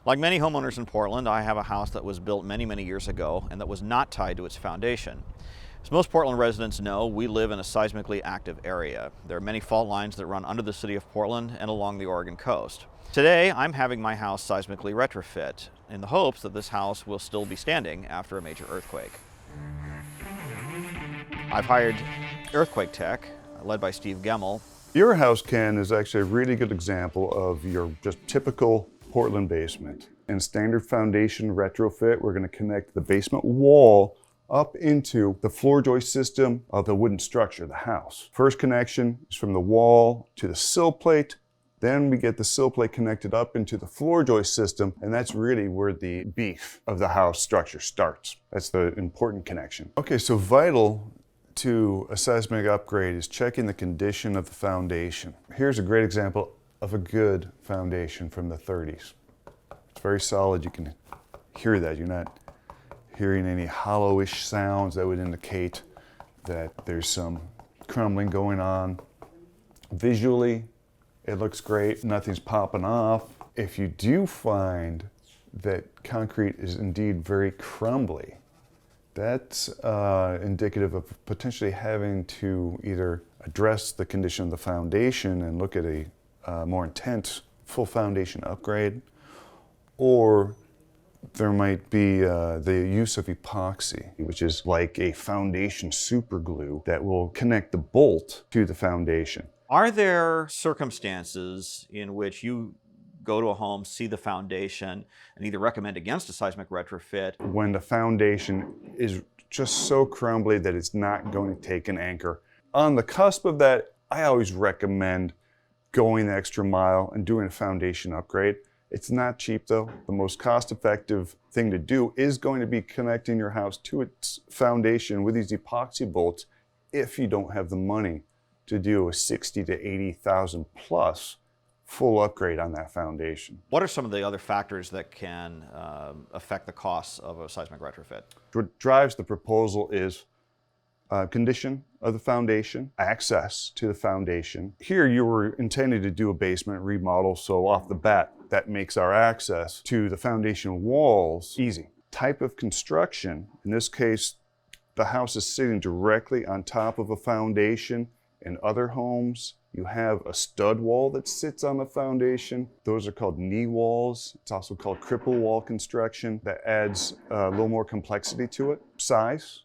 Like many homeowners in Portland, I have a house that was built many, many years ago and that was not tied to its foundation. As most Portland residents know, we live in a seismically active area. There are many fault lines that run under the city of Portland and along the Oregon coast. Today, I'm having my house seismically retrofit in the hopes that this house will still be standing after a major earthquake. I've hired Earthquake Tech, led by Steve Gemmel. Your house, Ken, is actually a really good example of your just typical Portland basement. In standard foundation retrofit, we're going to connect the basement wall up into the floor joist system of the wooden structure, the house. First connection is from the wall to the sill plate. Then we get the sill plate connected up into the floor joist system, and that's really where the beef of the house structure starts. That's the important connection. Okay, so vital to a seismic upgrade is checking the condition of the foundation. Here's a great example of a good foundation from the 30s. It's very solid. You can hear that. You're not hearing any hollowish sounds that would indicate that there's some crumbling going on. Visually, it looks great. Nothing's popping off. If you do find that concrete is indeed very crumbly, that's indicative of potentially having to either address the condition of the foundation and look at a more intense full foundation upgrade, or there might be the use of epoxy, which is like a foundation super glue that will connect the bolt to the foundation. Are there circumstances in which you go to a home, see the foundation, and either recommend against a seismic retrofit? When the foundation is just so crumbly that it's not going to take an anchor. On the cusp of that, I always recommend going the extra mile and doing a foundation upgrade. It's not cheap though. The most cost-effective thing to do is going to be connecting your house to its foundation with these epoxy bolts if you don't have the money to do a 60 to 80,000 plus full upgrade on that foundation. What are some of the other factors that can affect the costs of a seismic retrofit? What drives the proposal is condition of the foundation, access to the foundation. Here you were intending to do a basement remodel, so off the bat, that makes our access to the foundation walls easy. Type of construction, in this case, the house is sitting directly on top of a foundation. In other homes, you have a stud wall that sits on the foundation. Those are called knee walls. It's also called cripple wall construction. That adds a little more complexity to it. Size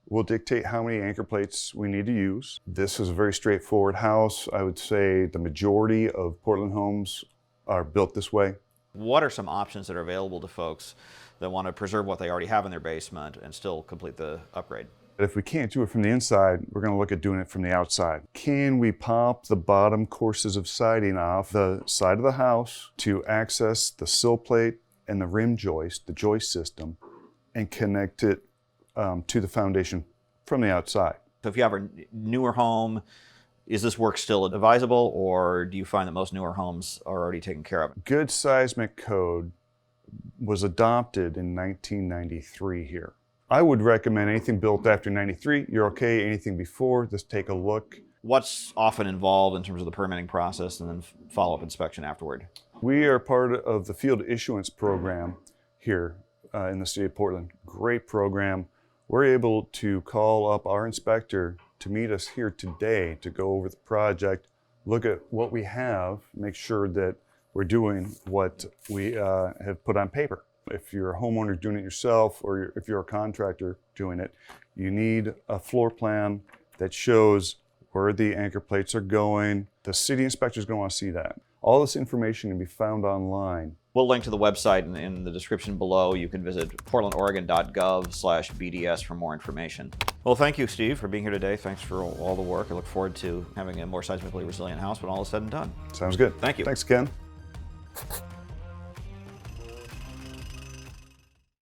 will dictate how many anchor plates we need to use. This is a very straightforward house. I would say the majority of Portland homes are built this way. What are some options that are available to folks that want to preserve what they already have in their basement and still complete the upgrade? If we can't do it from the inside, we're going to look at doing it from the outside. Can we pop the bottom courses of siding off the side of the house to access the sill plate and the rim joist, the joist system, and connect it to the foundation from the outside? So if you have a newer home, is this work still advisable, or do you find that most newer homes are already taken care of? Good seismic code was adopted in 1993 here. I would recommend anything built after 93, you're okay. Anything before, just take a look. What's often involved in terms of the permitting process and then follow-up inspection afterward? We are part of the field issuance program here in the city of Portland. Great program. We're able to call up our inspector to meet us here today to go over the project, look at what we have, make sure that we're doing what we have put on paper. If you're a homeowner doing it yourself, or if you're a contractor doing it, you need a floor plan that shows where the anchor plates are going. The city inspector is going to want to see that. All this information can be found online. We'll link to the website in the description below. You can visit portlandoregon.gov/BDS for more information. Well, thank you, Steve, for being here today. Thanks for all the work. I look forward to having a more seismically resilient house when all is said and done. Sounds good. Thank you. Thanks, Ken.